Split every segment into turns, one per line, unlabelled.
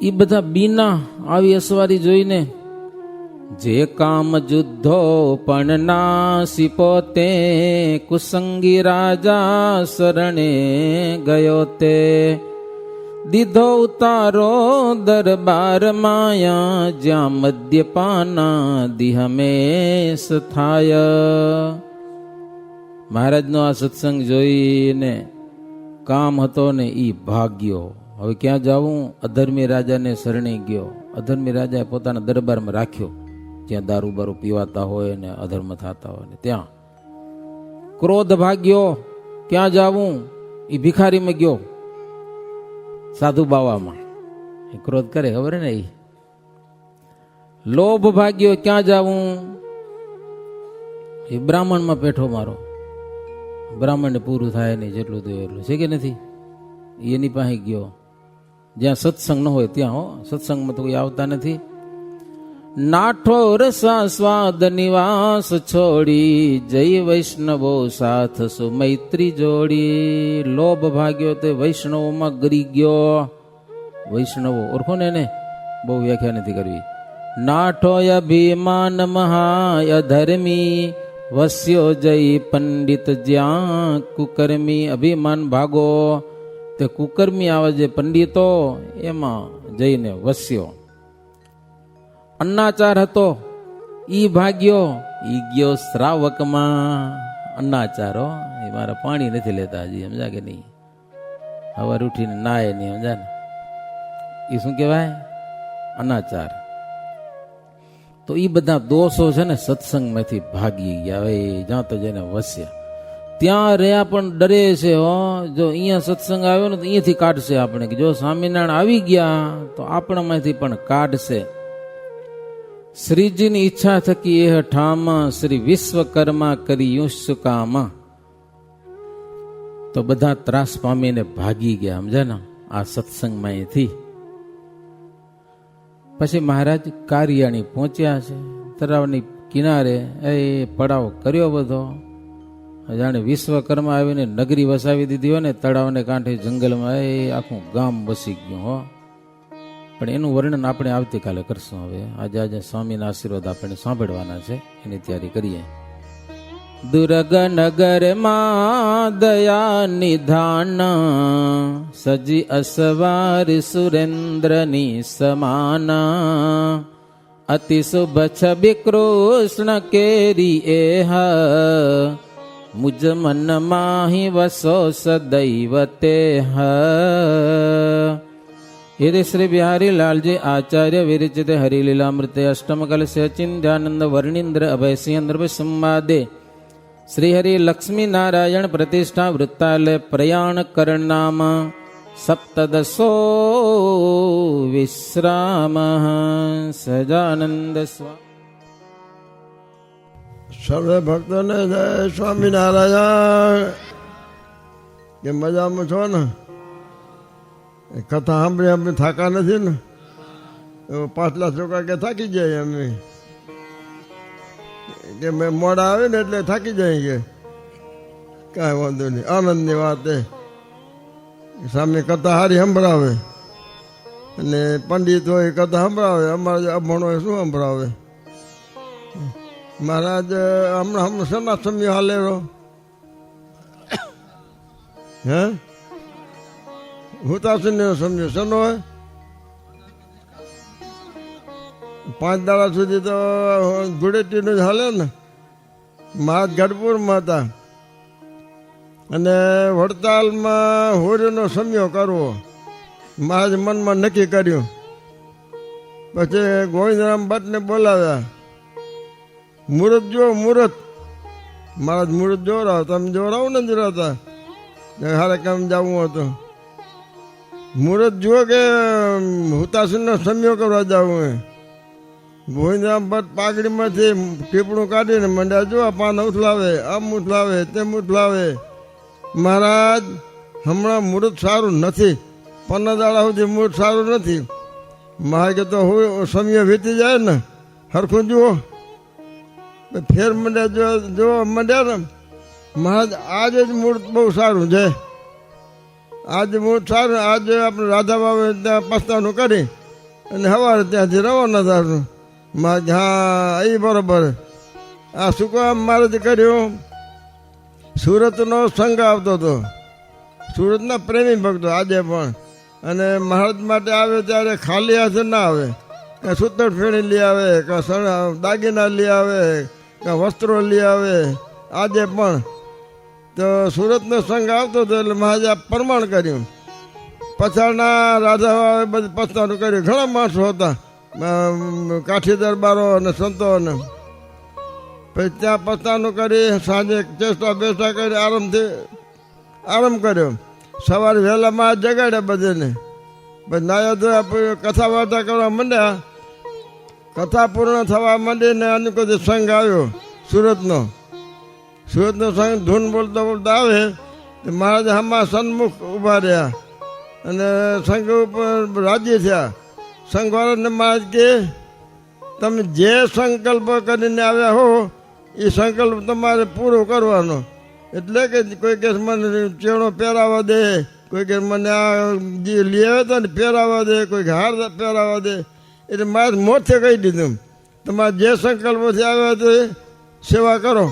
એ બધા બીના આવી અસવારી જોઈને જે કામ જુદ્ધો પણ નાસી પોતે કુસંગી રાજા શરણે ગયો તે દીધો ઉતારો દરબાર માયા જ્યાં મદ્યપાના દિહમેશ થાય. મહારાજનો આ સત્સંગ જોઈને કામ હતો ને ઈ ભાગ્યો. હવે ક્યાં જાવું? અધર્મી રાજાને શરણે ગયો. અધર્મી રાજાએ પોતાના દરબારમાં રાખ્યો, જ્યાં દારૂ બારૂ પીવાતા હોય ને અધર્મ થતા હોય ને ત્યાં. ક્રોધ ભાગ્યો. ક્યાં જાવું? એ ભિખારીમાં ગયો, સાધુ બાવામાં. એ ક્રોધ કરે, ખબર ને. એ લોભ ભાગ્યો. ક્યાં જાવું? એ બ્રાહ્મણમાં પેઠો મારો. બ્રાહ્મણને પૂરું થાય નહીં, જેટલું થયું એટલું છે કે નથી. એની પાસે ગયો, જ્યાં સત્સંગ ન હોય ત્યાં. હો, સત્સંગમાં તો કોઈ આવતા નથી. નાઠો રસા સ્વાદ નિવાસ છોડી જય વૈષ્ણવો સાથ સુ મૈત્રી જોડી. લોભ ભાગ્યો તે વૈષ્ણવોમાં ગરી ગયો. વૈષ્ણવો ઓળખો ને એને, બહુ વ્યાખ્યા નથી કરવી. નાઠો અભિમાન મહાય ધર્મી વસ્યો જય પંડિત જ્યાં કુકર્મી. અભિમાન ભાગો તે કુકર્મી આવે જે પંડિતો એમાં જઈને વસ્યો. અન્નાચાર હતો ઈ ભાગ્યો, ઈ ગયો શ્રાવકમાં. અન્નાચારો એ મારા પાણી નથી લેતા હજી, સમજા કે નહીં? સવાર ઉઠીને નાય નહીં, સમજા ને? એ શું કહેવાય? અનાચાર. તો એ બધા દોષો છે ને સત્સંગમાંથી ભાગી ગયા. હવે જ્યાં તો જઈને વસ્યા ત્યાં રહ્યા પણ ડરે છે. હો, જો અહીંયા સત્સંગ આવ્યો ને તો અહીંયાથી કાઢશે આપણે, કે જો સ્વામિનારાયણ આવી ગયા તો આપણામાંથી પણ કાઢશે. શ્રીજીની ઈચ્છા થકી એ ઠામાં શ્રી વિશ્વકર્મા કર્યું સુકામાં. તો બધા ત્રાસ પામીને ભાગી ગયા, સમજે ને, આ સત્સંગમાંથી. પછી મહારાજ કારિયાણી પહોંચ્યા છે, તળાવની કિનારે. એ પડાવ કર્યો બધો. જાણે વિશ્વકર્મા આવીને નગરી વસાવી દીધી હોય ને, તળાવને કાંઠે જંગલમાં એ આખું ગામ વસી ગયું. હો, પણ એનું વર્ણન આપણે આવતીકાલે કરશું. હવે આજે સ્વામીના આશીર્વાદ આપણે સાંભળવાના છે, એની તૈયારી કરીએ. દુર્ગ નગરમાં દયા નિધાન સજી અસવાર સુરેન્દ્રની સમાના. અતિ શુભ છબી કૃષ્ણ કેરી એહ મુજ મન માહી વસો સદૈવ તેહ. યદિ શ્રી બિહારી લાલજી આચાર્ય વિરચિત હરિલીલામૃતે અષ્ટમ કલશે ચિંધ્યાનંદ વર્ણિન્દ્ર અભયસિંહ સંવાદે શ્રી હરિ લક્ષ્મી નારાયણ પ્રતિષ્ઠા વૃત્તાલય પ્રયાણ કરણામ સપ્તદશો વિશ્રામ. સહજાનંદ સ્વામી.
સર્વે ભક્તોને જય સ્વામિનારાયણ. કે મજામાં છો ને? કથા સાંભળી થાકા નથી ને? 5 લાખ છોકરા કે થાકી જાય અમે, કે મેં મોડા આવે ને એટલે થાકી જાય. કે કાંઈ વાંધો નહીં, આનંદની વાત એ. સામે કથા હારી સંભળાવે અને પંડિત હોય કથા સંભળાવે. અમારે અભણ હોય શું સંભળાવે? મહારાજ હમણાં શેના સમય હાલેરો? હે, હુતાસન સમજો શેનો હોય? 5 દાડા સુધી તો ધૂળેટીનું જ હાલે ને. મહારાજ ગઢપુરમાં હતા અને વડતાલમાં હોળીનો સમયો કરવો મહારાજ મનમાં નક્કી કર્યું. પછી ગોવિંદરામ ભટ્ટને બોલાવ્યા. મુહૂર્ત જો મુહૂર્ત. મહારાજ મુહૂર્ત જોરાવ, તમે જોરાવ ને જોરાતા હારે કામ જવું હતું. મુહૂર્ત જુઓ કે હુતાસનનો સમયો કરવા જવું. ગોવિંદરામ ભટ્ટ પાઘડીમાંથી ટીપણું કાઢીને મંડ્યા જોવા, પાન ઉથલાવે, આમ ઉથલાવે, તેમ ઉથલાવે. મહારાજ હમણાં મુહૂર્ત સારું નથી, 15 દાડા સુધી મુહૂર્ત સારું નથી. મહારાજ કે તો સમય વીતી જાય ને, હરખું જુઓ. ફેર મંડ્યા જોવા મંડ્યા ને. મહારાજ આજે જ મુહૂર્ત બહુ સારું છે. આજે મુહૂર્ત સારું. આજે આપણે રાધા બાબા ત્યાં પસ્તાનું કરી અને સવારે ત્યાંથી રવાના થશું. હા એ બરોબર. આ શું કામ મારે કર્યું? સુરતનો સંઘ આવતો હતો, સુરતના પ્રેમી ભક્તો આજે પણ. અને મહારાજ માટે આવે ત્યારે ખાલી હાથે ના આવે, કાં સૂતર ફેણી લઈ આવે, કાં દાગીના લઈ આવે, કાં વસ્ત્રો લઈ આવે. આજે પણ તો સુરતનો સંઘ આવતો હતો એટલે મહારાજે પ્રમાણ કર્યું. પછાડના રાજા બધું પસ્તાનું કર્યું. ઘણા માણસો હતા, કાઠી દરબારો અને સંતો. અને પછી ત્યાં પસ્તાનું કરી સાંજે ચેષ્ટા બેસતા કરી આરામ કર્યો. સવારે વહેલામાં જગાડ્યા બધાને. પછી નાયા ધોયા કથા વાર્તા કરવા માંડ્યા. કથા પૂર્ણ થવા માંડીને અનુકૂળ સંઘ આવ્યો સુરતનો સંઘ ધૂન બોલતા બોલતા આવે તો મહારાજ હમણાં સન્મુખ ઊભા રહ્યા અને સંઘ ઉપર રાજી થયા. સંઘવાળાને મહારાજ કે તમે જે સંકલ્પ કરીને આવ્યા હો એ સંકલ્પ તમારે પૂરો કરવાનો. એટલે કે કોઈ કે મને ચેણો પહેરાવા દે, કોઈ કે મને આ જે લઈ આવ્યા હતા ને પહેરાવા દે, કોઈ હાર પહેરાવા દે. એટલે મારે મોથે કહી દીધું તમારે જે સંકલ્પથી આવ્યા તો એ સેવા કરો.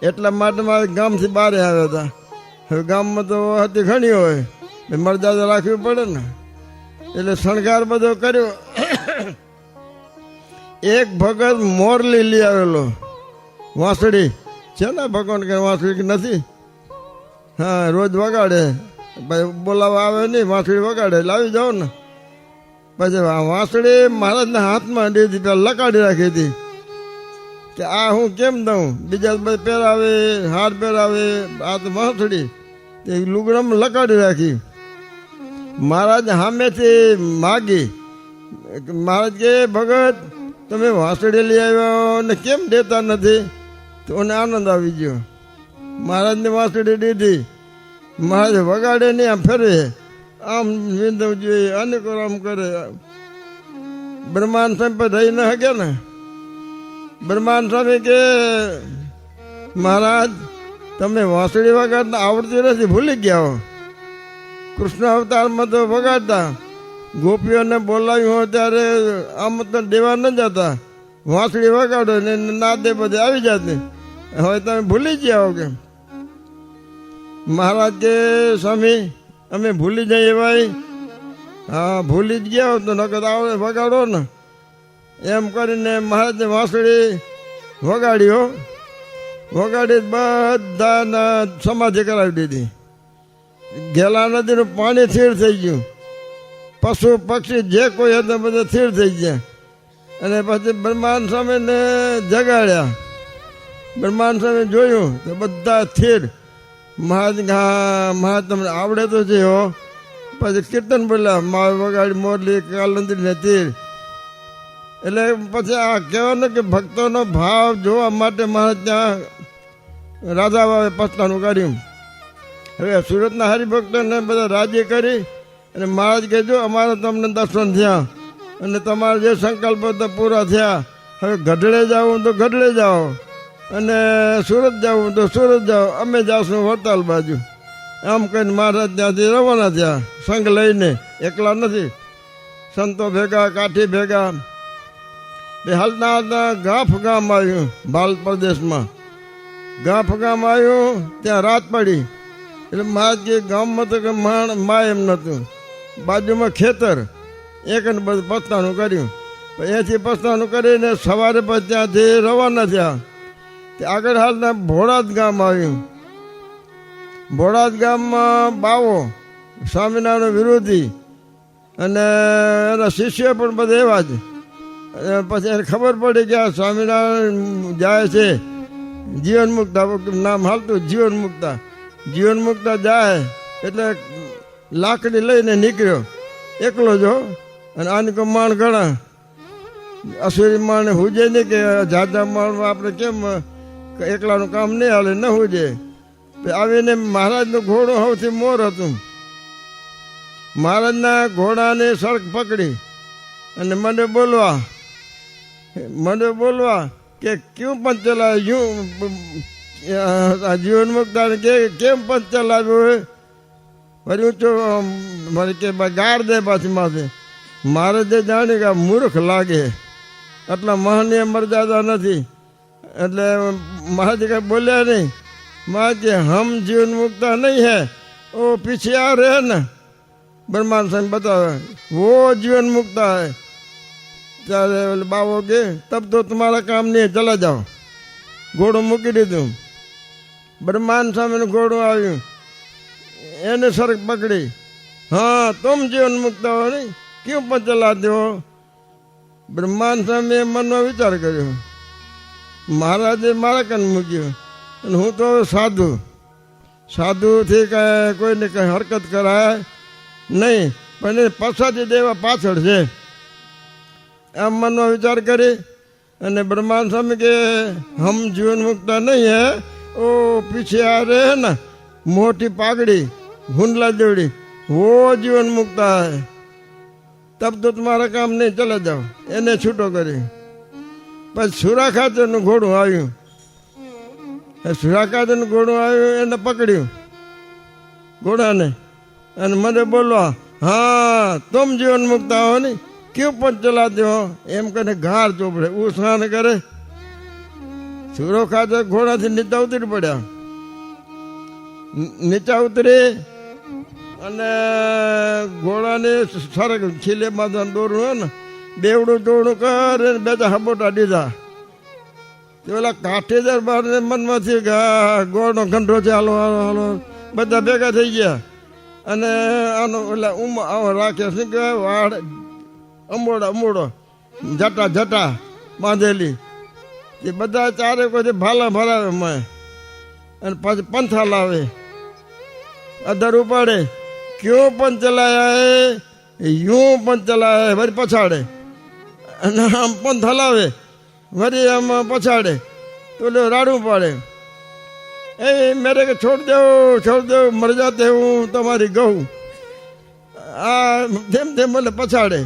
એટલા માટે મારે ગામથી બહાર આવ્યા હતા. હવે ગામમાં તો હતી ઘણી હોય, મર્યાદા રાખવી પડે ને. એટલે શણગાર બધો કર્યો. એક ભગત મોરલી લઈ આવેલો, વાંસળી છે ને ભગવાન કે વાંસળી નથી. હા રોજ વગાડે, ભાઈ બોલાવા આવે નહીં, વાંસળી વગાડે એટલે આવી જાઓ ને. પછી વાંસળી મહારાજના હાથમાં દીધી, પેલા લકાડી રાખી હતી કે આ હું કેમ દઉં. બીજા બધા પહેરાવે, હાર પહેરાવે, આ તો વાંસળી તે લુગડામાં લકાડી રાખી. મહારાજ સામેથી માગી. મહારાજ કે ભગત તમે વાંસળી લઈ આવ્યો ને કેમ દેતા નથી? તો મને આનંદ આવી ગયો. મહારાજને વાંસળી દીધી. મહારાજ વગાડે નહીં, આમ ફેરે, આમ વિંદવ જોઈએ, અનેકો આમ કરે. બ્રહ્માંડ સ્વામી પર રહી ન શકે ને. બ્રહ્માંડ સ્વામી કે મહારાજ તમે વાંસળી વગાડતા આવડતી નથી, ભૂલી ગયા હો. કૃષ્ણ અવતારમાં તો વગાડતા, ગોપીઓને બોલાવ્યું હોય ત્યારે આમંત્રણ દેવા ન જતા, વાંસળી વગાડો ને નાદે બધે આવી જાત. હવે તમે ભૂલી ગયા હો કે? મહારાજ કે સ્વામી અમે ભૂલી જઈએ ભાઈ. હા ભૂલી જ ગયા હો તો નકર આવડે વગાડો ને. એમ કરીને મહારાજને વાંસળી વગાડ્યો. વગાડી બધાના સમાધિ કરાવી દીધી. ગેલા નદીનું પાણી સ્થિર થઈ ગયું. પશુ પક્ષી જે કોઈ હતા બધા સ્થિર થઈ ગયા. અને પછી બ્રહ્માંડ સ્વામીને જગાડ્યા. બ્રહ્માંડ સ્વામી જોયું તો બધા સ્થિર. મહારાજ હા મહારાજ તમને આવડે તો છે હો. પછી કીર્તન બોલ્યા, માવે વગાડી મોરલી કાલંદરી ને તીર. એટલે પછી આ કહેવાનું કે ભક્તોનો ભાવ જોવા માટે મહારાજ ત્યાં રાજા બાવે પસ્તાનું કર્યું. હવે સુરતના હરિભક્તોને બધા રાજી કરી અને મહારાજ કહેજો અમારે તમને દર્શન થયા અને તમારા જે સંકલ્પ તો પૂરા થયા. હવે ગઢડે જાવું તો ગઢડે જાઓ અને સુરત જાવું તો સુરત જાઓ, અમે જાશું વડતાલ બાજુ. આમ કહીને મહારાજ ત્યાંથી રવાના થયા સંઘ લઈને. એકલા નથી, સંતો ભેગા, કાઠી ભેગા. હાલતા હાલતા ગાફ ગામ આવ્યું, ભાલ પ્રદેશમાં. ગાફ ગામ આવ્યું, ત્યાં રાત પડી. એટલે મહારાજ કે ગામમાં તો કે માય એમ નહોતું. બાજુમાં ખેતર, એકને બધું પસ્તાનું કર્યું. અહીંયાથી પસ્તાનું કરીને સવારે પછી ત્યાંથી રવાના થયા. આગળ હાલના ભોળાદ ગામ આવ્યું. ભોળાદ ગામમાં બાવો સ્વામિનારાયણ વિરોધી અને એના શિષ્ય પણ બધા એવા જ. પછી એને ખબર પડી કે આ સ્વામિનારાયણ જાય છે જીવન મુક્તા, નામ હાલતું જીવન મુક્તા. જીવન મુક્તા જાય એટલે લાકડી લઈને નીકળ્યો એકલો જો. અને આની કો માણ ઘણા અસુરી માણ હુજે નહીં કે જાજા માણમાં આપણે કેમ એકલાનું કામ નહીં હાલે, ન હુજે. આવીને મહારાજનું ઘોડું સૌથી મોર હતું. મહારાજના ઘોડાને સડક પકડી અને મને બોલવા કે ક્યું પંચ ચલાવ્યું? જીવન મુક્તા કે કેમ પંચ ચલાવ્યું હોય? વળી ઊંચો મારે કે ગાળ દે પાછી માથે. મારે જે જાણ્યું કે આ મૂર્ખ લાગે આટલા મહનીય મર્યાદા નથી એટલે મહારાજ કઈ બોલ્યા નહીં. મહારાજ કે હમ જીવન મુક્તા નહીં હે ઓ પીછે આ રહે ને બ્રહ્માંડ સ્વામી बतावे वो जीवन मुक्ता है. ત્યારે ઓલે બાવો કે તબ તો તમારા કામ નહીં ચલા જાઓ. ઘોડું મૂકી દીધું. બ્રહ્માંડ સ્વામીનું ઘોડું આવ્યું એને સરક પકડી. हाँ तुम जीवन मुक्त हो नहीं क्यों पर चलाते हो. બ્રહ્માંડ સ્વામીએ મનમાં વિચાર કર્યો મહારાજે મારા કન મૂક્યું અને હું તો સાધુ સાધુથી કાંઈ કોઈને કંઈ હરકત કરાય નહીં પણ એ પછાડી દેવા પાછળ છે આમ મનમાં વિચાર કરી અને બ્રહ્માંડ સ્વામી કે હમ જીવન મુક્તા નહીં હે ઓ પીછે આ રહે ને મોટી પાઘડી ભૂંડલા જેવડી वो जीवन मुक्ता है तब तो तुम्हारा काम नहीं चला जाओ. એને છૂટો કરી. પછી સુરા ખાતરનું ઘોડું આવ્યું. સુરા ખાતરનું ઘોડું આવ્યું એને પકડ્યું ઘોડાને અને મને બોલવા હા तुम जीवन मुक्ता हो नहीं क्यों पर चलाते हो એમ કરીને ઘાર ચોપડે ઉસાન કરે. સુરો ખાતર ઘોડાથી નીચા ઉતરી પડ્યા. નીચા ઉતરી અને ઘોડાને સરક છીલે બાંધવાનું દોરવું હોય ને બેવડું દોરડું કરે બે હબોટા દીધા. તે ઓલા કાઠીદાર બારને મનમાં થયું કે ગોળનો ઘંટો છે હાલો હાલો હાલો બધા ભેગા થઈ ગયા અને આનો ઓલા આવો રાખે શું કહેવાય વાડ અમોડો જટા જટા બાંધેલી એ બધા ચારે કોઈ ભાલા ભરાવે મેં અને પાછી પંથા લાવે અધર ઉપાડે क्यों पण चलाया है यूं पण चलाया है वरी पछाड़े અને આમ પણ હલાવે વરી આમ પછાડે તો રાડું પાડે એ મેરે કે છોડ દો મર જાતે હું તમારી ગૌ આ જેમ તેમ બોલે પછાડે.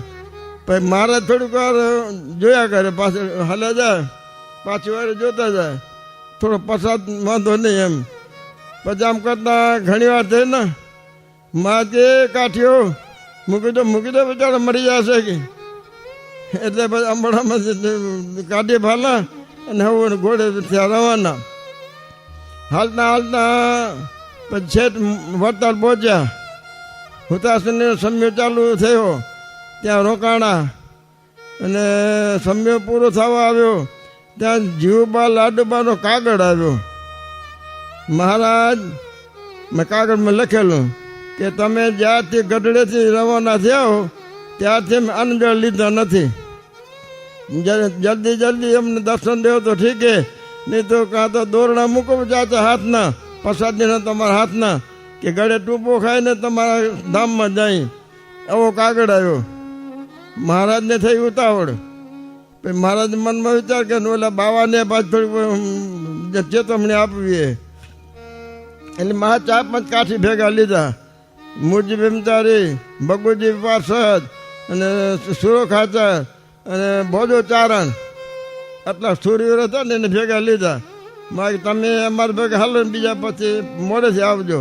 પછી મહારાજ થોડુંક વાર જોયા કરે પાછળ હલે જાય પાછી વાર જોતા જાય થોડો પ્રસાદ વાંધો નહીં એમ. પછી આમ કરતા ઘણી વાર થઈ ને માજે કાઠીઓ મૂકી દો બિચારા મરી જશે કે એટલે પછી અંબાડામાં કાઢી ભાલા અને હવે ઘોડે ત્યાં રવાના. હાલતા પછી છેટ વડતાલ પહોંચ્યા. હુતાસનનો સમય ચાલુ થયો ત્યાં રોકાણા અને સમય પૂરો થવા આવ્યો ત્યાં જીવબા લાડુબાનો કાગળ આવ્યો. મહારાજ મેં કાગળમાં લખેલું કે તમે જ્યાંથી ગઢડેથી રવાના થયા હો ત્યારથી મેં અન્નજળ લીધા નથી. જલ્દી અમને દર્શન દેવો તો ઠીક હે નહીં તો કાં તો દોરડા મૂકો જાતા હાથના પ્રસાદીના તમારા હાથના કે ગળે ટૂંપો ખાઈને તમારા ધામમાં જાય. એવો કાગળ આવ્યો. મહારાજને થઈ ઉતાવળ. પછી મહારાજ મનમાં વિચાર કે ઓલા બાવાને પાછું થોડી ચેતવણી આપવી એટલે મહા 4-5 કાઠી ભેગા લીધા. મુરજી બેમતારી ભગુજી પાર્ષદ અને સુરો ખાચર અને ભોજો ચારણ આટલા સૂર્યવીર હતા ને એને ભેગા લીધા. મારે તમે અમારા ભેગા હાલો ને બીજા પછી મોડેથી આવજો.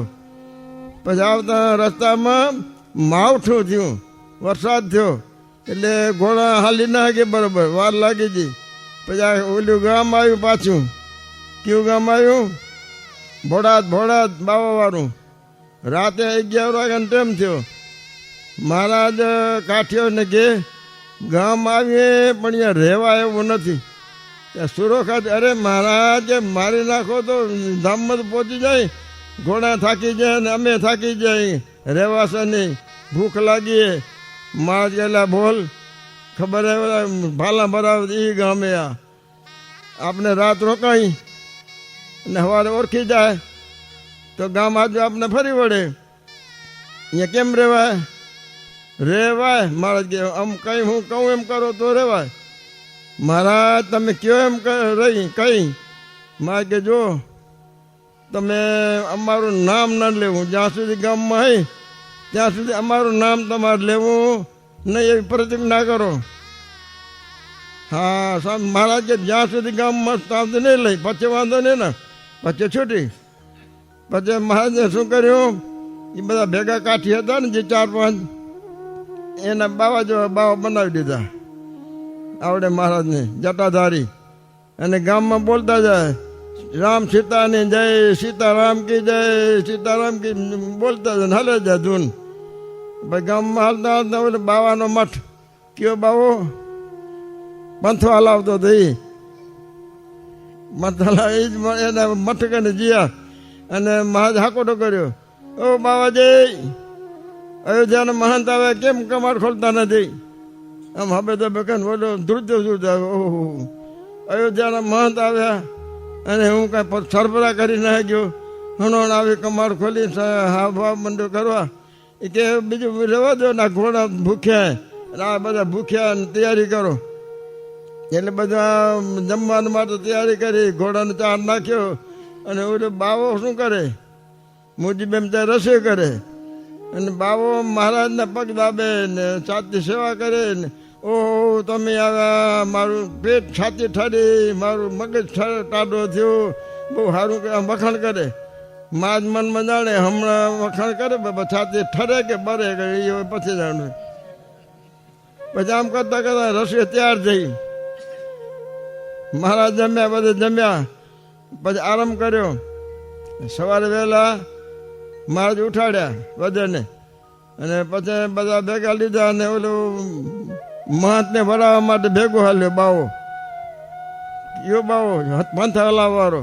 પછી આવતા રસ્તામાં માવઠું થયું વરસાદ થયો એટલે ઘોડા હાલી ના કે બરાબર વાર લાગી હતી. પછી આ ઓલું ગામ આવ્યું પાછું. કયું ગામ આવ્યું? ભોડાદ બાવાવાળું. રાતે 11 વાગ્યાનો ટાઈમ થયો. મહારાજ કાઠીઓને કે ગામ આવીએ પણ અહીંયા રહેવા એવું નથી. ત્યાં સુરો ખાતે અરે મહારાજ મારી નાખો તો ધામમાં પહોંચી જાય. ઘોડા થાકી જાય ને અમે થાકી જાય રહેવાશે નહીં ભૂખ લાગીએ. મહારાજ ગયેલા બોલ ખબર હે ભાલા ભરાવ એ ગામે આપણે રાત રોકાઈ અને સવારે ઓળખી જાય તો ગામ આજુ આપણે ફરી વળે. અહીંયા કેમ રહેવાય? મહારાજ કે આમ કંઈ હું કહું એમ કરો તો રહેવાય. મહારાજ તમે કયો એમ રહી કઈ? મહારાજ કે જો તમે અમારું નામ ન લેવું જ્યાં સુધી ગામમાં હોય ત્યાં સુધી અમારું નામ તમારે લેવું નહીં એવી પ્રતિજ્ઞા કરો. હા મહારાજ કે જ્યાં સુધી ગામમાં ત્યાં નહીં લઈ પછી વાંધો નહીં ને પછી છૂટી. પછી મહારાજે શું કર્યું એ બધા ભેગા કાઠી હતા ને જે 4-5 એના બાવા જેવા બાવા બનાવી દીધા આવડે મહારાજને જટાધારી. અને ગામમાં બોલતા જાય રામ સીતાની જય, સીતારામ કી જય, સીતારામ કી બોલતા જાય હાલે જાય ધૂન. ભાઈ ગામમાં હાલતા હાલતા ઓલે બાવાનો મઠ કયો બાવો પંથો હલાવતો હતો એ મઠ હલાવ એ જ એના મઠ કરીને જીયા. અને મહારાજ હાકોટો કર્યો, ઓ બાવાજી અયોધ્યાના મહંત આવે કેમ કમાડ ખોલતા નથી? આમ હવે તો બેકન બોલો ધ્રુજતો ધ્રુજતો ઓહો અયોધ્યાના મહંત આવ્યા અને હું કાંઈ સરભરા કરી ના ગયો, હણોણ આવી કમાડ ખોલી હાવ ભાવ મંડ્યો કરવા. એ કે બીજું રહેવા દો ના ઘોડા ભૂખ્યા અને આ બધા ભૂખ્યા તૈયારી કરો. એટલે બધા જમવાનું માટે તૈયારી કરી, ઘોડાને ચાર નાખ્યો. અને ઓલો બાવો શું કરે, મુજીબેમ ત્યાં રસોઈ કરે અને બાવો મહારાજના પગ દાબે ને છાતી સેવા કરે ને ઓહો તમે આવ્યા, મારું પેટ છાતી ઠરી, મારું મગજ ટાઢો થયો, બહુ સારું વખાણ કરે. માજ મનમાં જાણે હમણાં વખાણ કરે છાતી ઠરે કે બરે કે એ પછી જાણે. પછી આમ કરતા કરતા રસોઈ તૈયાર થઈ. મહારાજ જમ્યા, બધે જમ્યા, પછી આરામ કર્યો. સવારે વહેલા મહારાજ ઉઠાડ્યા બધાને અને પછી બધા ભેગા લીધા. અને ઓલું મહંતને વરાવવા માટે ભેગો હાલ્યો બાવો, કયો બાવો પંથા હલાવવાળો.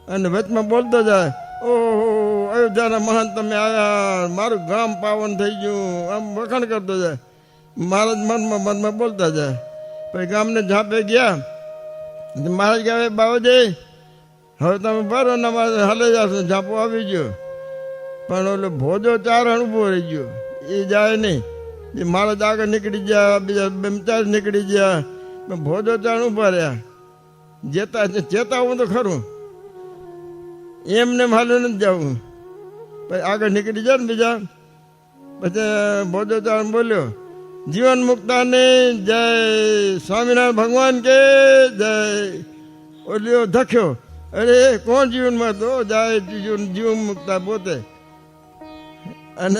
અને વચમાં બોલતો જાય, ઓહો અયોધ્યાના મહંત તમે આવ્યા, મારું ગામ પાવન થઈ ગયું, આમ વખાણ કરતો જાય. મહારાજ મનમાં બોલતા જાય. પછી ગામને ઝાપે ગયા. મહારાજ કહે બાવાજી હવે તમે ભરો ને અમારે હાલે જશો, ઝાપો આવી ગયો. પણ ઓલો ભોજો ચારણ ઊભો રહી ગયો, એ જાય નહીં. જે મહારાજ આગળ નીકળી ગયા, બીજા બે ચાર નીકળી ગયા, ભોજો ચારણ ઊભા રહ્યા. ચેતાવું તો ખરું, એમને હાલું નથી જવું. પછી આગળ નીકળી જાય ને બીજા. પછી ભોજો ચારણ બોલ્યો, જીવન મુક્તાને જય, સ્વામિનારાયણ ભગવાન કે જય. ઓલ્યો ધખ્યો, અરે કોણ જીવનમાં તો જાય જીવન મુક્તા પોતે. અને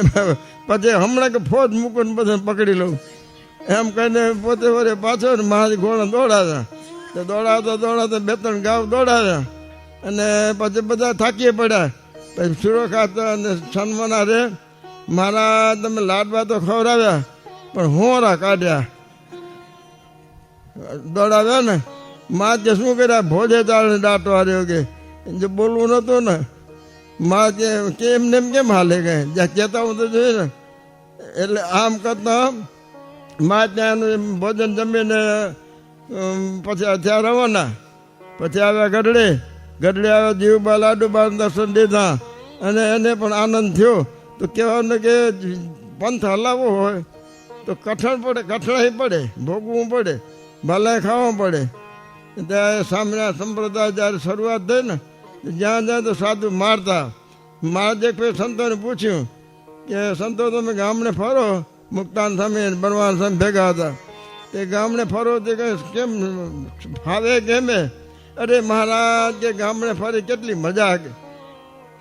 પછી હમણાં કે ફોજ મૂકીને બધા પકડી લઉં એમ કહીને પોતે વરે પાછો ને મહારાજ ઘોડા દોડાવ્યા. તો દોડાવતા બે ત્રણ ગાવ દોડાવ્યા. અને પછી બધા થાકીએ પડ્યા. પછી સુરો ખાતા અને સન્માના રે મારા તમે લાડવા તો ખવડાવ્યા પણ હોરા કાઢ્યા. દોડાવ્યા ને માં કે શું કર્યા, ભોજે ચાળને દાંટો હાર્યો કે જે બોલવું નહોતું ને. માં કે એમને એમ કેમ હાલે ગયે, જ્યાં કહેતા હું તો જોઈએ ને. એટલે આમ કરતા માં ત્યાં ભોજન જમીને પછી ત્યાં રવાના. પછી આવ્યા ગઢડે આવ્યા જીવબા લાડુબા દર્શન દીધા. અને એને પણ આનંદ થયો. તો કહેવાનું કે પંથ હલાવવો હોય તો કઠણાઈ પડે, ભોગવું પડે, ભલાઈ ખાવા પડે. ત્યાં સ્વામિનારાયણ સંપ્રદાય જ્યારે શરૂઆત થઈ ને જ્યાં જ્યાં તો સાધુ મારતા. મહારાજે કોઈ સંતોને પૂછ્યું કે સંતો તમે ગામડે ફરો, મુક્તાન સ્વામી બનવાન સ્વામી ભેગા હતા, તે ગામડે ફરો તે કેમ ફાવે કેમે? અરે મહારાજ કે ગામડે ફરી કેટલી મજા,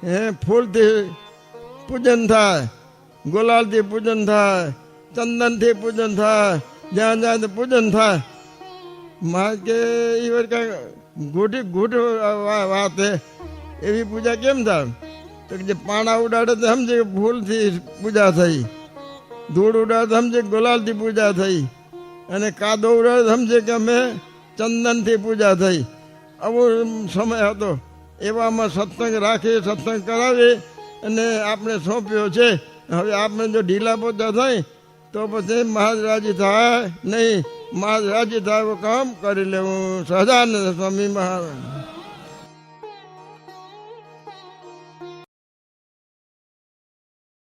હે ફૂલથી પૂજન થાય, ગુલાલથી પૂજન થાય, ચંદનથી પૂજન થાય, જ્યાં જ્યાં પૂજન થાય. મહારાજ કે એ વાર કાંઈ ગૂઢ વાત હે, એવી પૂજા કેમ થાય? તો જે પાણા ઉડાડે તો સમજે કે ફૂલથી પૂજા થઈ, ધૂળ ઉડાડે સમજે ગુલાલથી પૂજા થઈ, અને કાદો ઉડાડે સમજે કે અમે ચંદનથી પૂજા થઈ. આવો સમય હતો. એવામાં સત્સંગ રાખી, સત્સંગ કરાવી અને આપણે સોંપ્યો છે. હવે આપણે જો ઢીલા પોતા થાય તો પછી મહારાજ રાજી થાય નહીં. મહારાજ રાજી થાય એવું કામ કરી લેવું. સહજાનંદ સ્વામી મહારાજ.